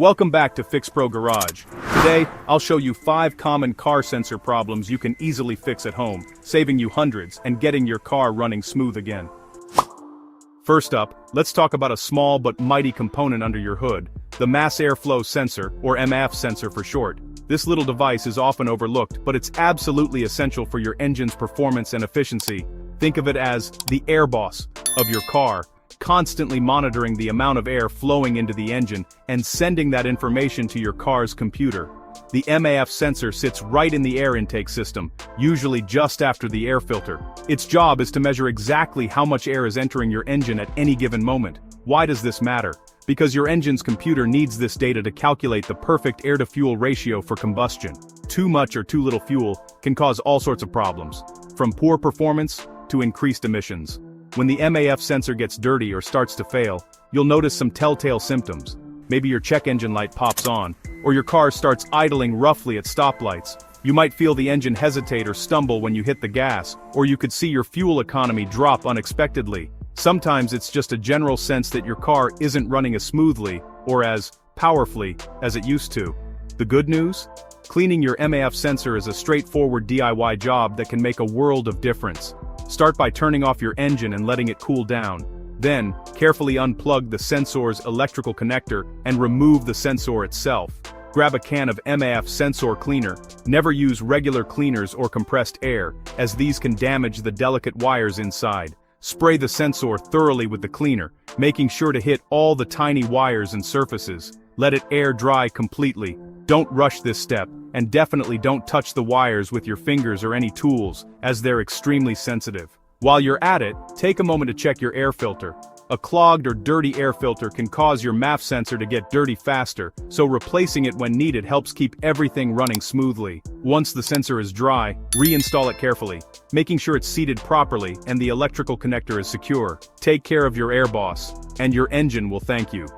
Welcome back to FixPro Garage. Today, I'll show you 5 common car sensor problems you can easily fix at home, saving you hundreds and getting your car running smooth again. First up, let's talk about a small but mighty component under your hood, the mass airflow sensor, or MAF sensor for short. This little device is often overlooked, but it's absolutely essential for your engine's performance and efficiency. Think of it as the air boss of your car, constantly monitoring the amount of air flowing into the engine and sending that information to your car's computer. The MAF sensor sits right in the air intake system, usually just after the air filter. Its job is to measure exactly how much air is entering your engine at any given moment. Why does this matter? Because your engine's computer needs this data to calculate the perfect air-to-fuel ratio for combustion. Too much or too little fuel can cause all sorts of problems, from poor performance to increased emissions. When the MAF sensor gets dirty or starts to fail, you'll notice some telltale symptoms. Maybe your check engine light pops on, or your car starts idling roughly at stoplights. You might feel the engine hesitate or stumble when you hit the gas, or you could see your fuel economy drop unexpectedly. Sometimes it's just a general sense that your car isn't running as smoothly, or as powerfully, as it used to. The good news? Cleaning your MAF sensor is a straightforward DIY job that can make a world of difference. Start by turning off your engine and letting it cool down. Then, carefully unplug the sensor's electrical connector and remove the sensor itself. Grab a can of MAF sensor cleaner. Never use regular cleaners or compressed air, as these can damage the delicate wires inside. Spray the sensor thoroughly with the cleaner, making sure to hit all the tiny wires and surfaces. Let it air dry completely. Don't rush this step, and definitely don't touch the wires with your fingers or any tools, as they're extremely sensitive. While you're at it, take a moment to check your air filter. A clogged or dirty air filter can cause your MAF sensor to get dirty faster, so replacing it when needed helps keep everything running smoothly. Once the sensor is dry, reinstall it carefully, making sure it's seated properly and the electrical connector is secure. Take care of your air boss, and your engine will thank you.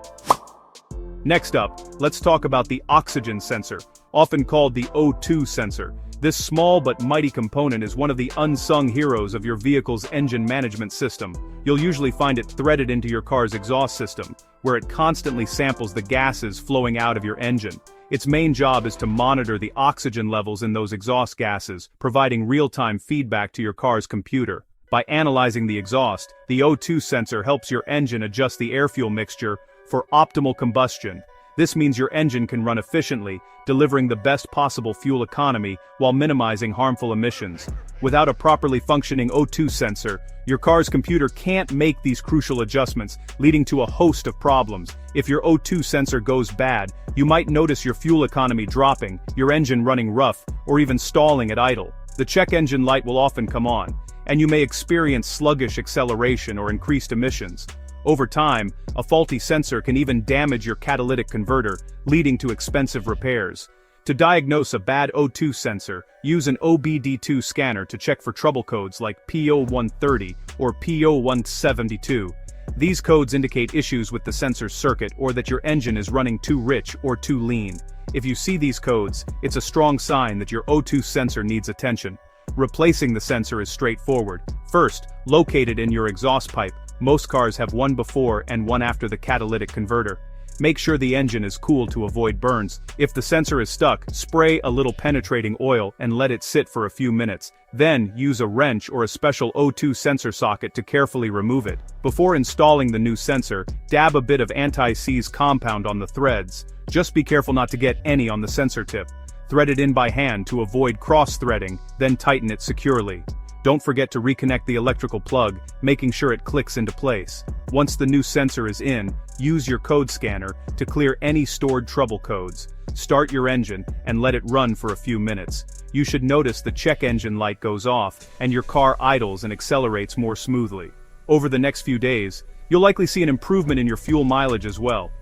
Next up, let's talk about the oxygen sensor, often called the O2 sensor. This small but mighty component is one of the unsung heroes of your vehicle's engine management system. You'll usually find it threaded into your car's exhaust system, where it constantly samples the gases flowing out of your engine. Its main job is to monitor the oxygen levels in those exhaust gases, providing real-time feedback to your car's computer. By analyzing the exhaust, the O2 sensor helps your engine adjust the air-fuel mixture for optimal combustion. This means your engine can run efficiently, delivering the best possible fuel economy while minimizing harmful emissions. Without a properly functioning O2 sensor, your car's computer can't make these crucial adjustments, leading to a host of problems. If your O2 sensor goes bad, you might notice your fuel economy dropping, your engine running rough, or even stalling at idle. The check engine light will often come on, and you may experience sluggish acceleration or increased emissions. Over time, a faulty sensor can even damage your catalytic converter, leading to expensive repairs. To diagnose a bad O2 sensor, use an OBD2 scanner to check for trouble codes like P0130 or P0172. These codes indicate issues with the sensor circuit or that your engine is running too rich or too lean. If you see these codes, it's a strong sign that your O2 sensor needs attention. Replacing the sensor is straightforward. First, locate it in your exhaust pipe. Most cars have one before and one after the catalytic converter. Make sure the engine is cool to avoid burns. If the sensor is stuck, spray a little penetrating oil and let it sit for a few minutes. Then, use a wrench or a special O2 sensor socket to carefully remove it. Before installing the new sensor, dab a bit of anti-seize compound on the threads. Just be careful not to get any on the sensor tip. Thread it in by hand to avoid cross-threading, then tighten it securely. Don't forget to reconnect the electrical plug, making sure it clicks into place. Once the new sensor is in, use your code scanner to clear any stored trouble codes. Start your engine and let it run for a few minutes. You should notice the check engine light goes off and your car idles and accelerates more smoothly. Over the next few days, you'll likely see an improvement in your fuel mileage as well.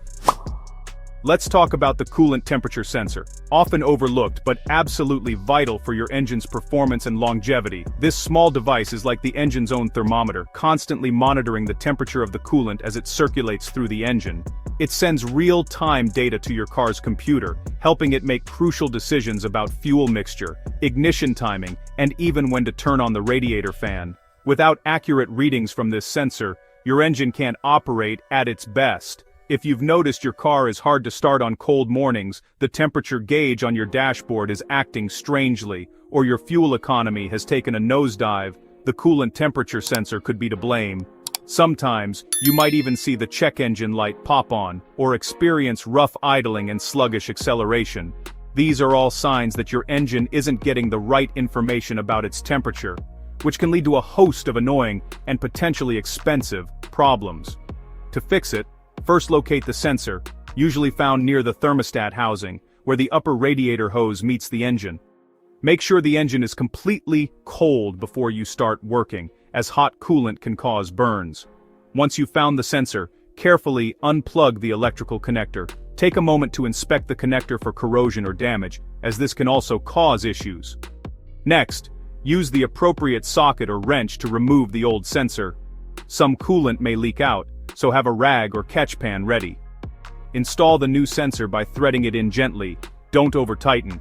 Let's talk about the coolant temperature sensor. Often overlooked but absolutely vital for your engine's performance and longevity. This small device is like the engine's own thermometer, constantly monitoring the temperature of the coolant as it circulates through the engine. It sends real-time data to your car's computer, helping it make crucial decisions about fuel mixture, ignition timing, and even when to turn on the radiator fan. Without accurate readings from this sensor, your engine can't operate at its best. If you've noticed your car is hard to start on cold mornings, the temperature gauge on your dashboard is acting strangely, or your fuel economy has taken a nosedive, the coolant temperature sensor could be to blame. Sometimes, you might even see the check engine light pop on, or experience rough idling and sluggish acceleration. These are all signs that your engine isn't getting the right information about its temperature, which can lead to a host of annoying and potentially expensive problems. To fix it, first locate the sensor, usually found near the thermostat housing, where the upper radiator hose meets the engine. Make sure the engine is completely cold before you start working, as hot coolant can cause burns. Once you've found the sensor, carefully unplug the electrical connector. Take a moment to inspect the connector for corrosion or damage, as this can also cause issues. Next, use the appropriate socket or wrench to remove the old sensor. Some coolant may leak out, so have a rag or catch pan ready. Install the new sensor by threading it in gently, don't over-tighten.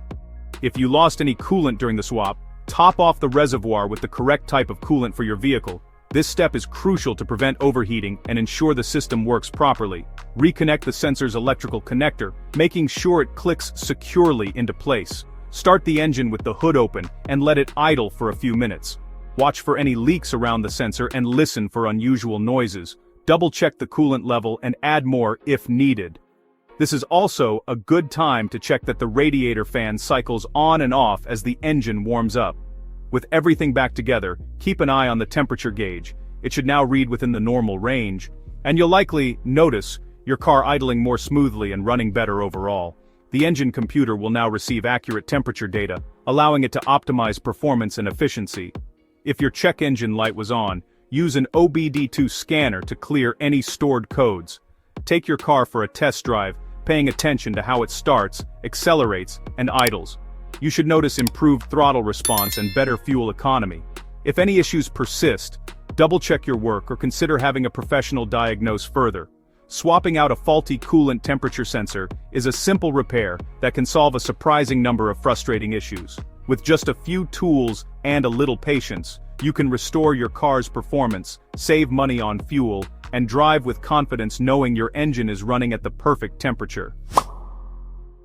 If you lost any coolant during the swap, top off the reservoir with the correct type of coolant for your vehicle. This step is crucial to prevent overheating and ensure the system works properly. Reconnect the sensor's electrical connector, making sure it clicks securely into place. Start the engine with the hood open and let it idle for a few minutes. Watch for any leaks around the sensor and listen for unusual noises. Double-check the coolant level and add more if needed. This is also a good time to check that the radiator fan cycles on and off as the engine warms up. With everything back together, keep an eye on the temperature gauge. It should now read within the normal range, and you'll likely notice your car idling more smoothly and running better overall. The engine computer will now receive accurate temperature data, allowing it to optimize performance and efficiency. If your check engine light was on, use an OBD2 scanner to clear any stored codes. Take your car for a test drive, paying attention to how it starts, accelerates, and idles. You should notice improved throttle response and better fuel economy. If any issues persist, double-check your work or consider having a professional diagnose further. Swapping out a faulty coolant temperature sensor is a simple repair that can solve a surprising number of frustrating issues. With just a few tools and a little patience, you can restore your car's performance, save money on fuel, and drive with confidence knowing your engine is running at the perfect temperature.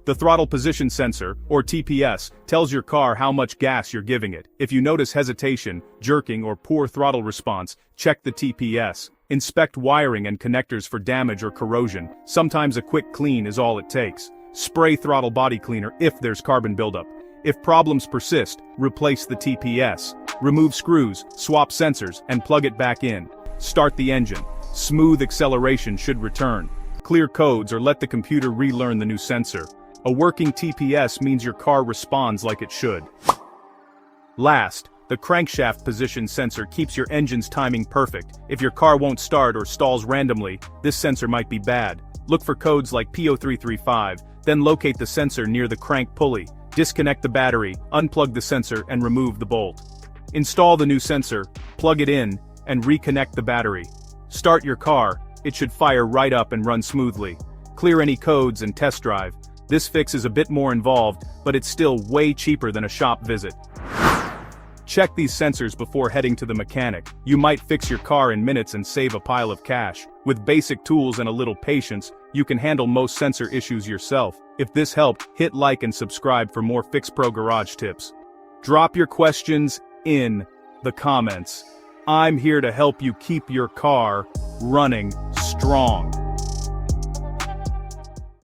The throttle position sensor, or TPS, tells your car how much gas you're giving it. If you notice hesitation, jerking, or poor throttle response, check the TPS. Inspect wiring and connectors for damage or corrosion. Sometimes a quick clean is all it takes. Spray throttle body cleaner if there's carbon buildup. If problems persist, replace the TPS. Remove screws, swap sensors, and plug it back in. Start the engine. Smooth acceleration should return. Clear codes or let the computer relearn the new sensor. A working TPS means your car responds like it should. Last, the crankshaft position sensor keeps your engine's timing perfect. If your car won't start or stalls randomly, this sensor might be bad. Look for codes like P0335, then locate the sensor near the crank pulley. Disconnect the battery, unplug the sensor, and remove the bolt. Install the new sensor, plug it in, and reconnect the battery. Start your car, it should fire right up and run smoothly. Clear any codes and test drive. This fix is a bit more involved, but it's still way cheaper than a shop visit. Check these sensors before heading to the mechanic. You might fix your car in minutes and save a pile of cash. With basic tools and a little patience, you can handle most sensor issues yourself. If this helped, hit like and subscribe for more FixPro Garage tips. Drop your questions in the comments. I'm here to help you keep your car running strong.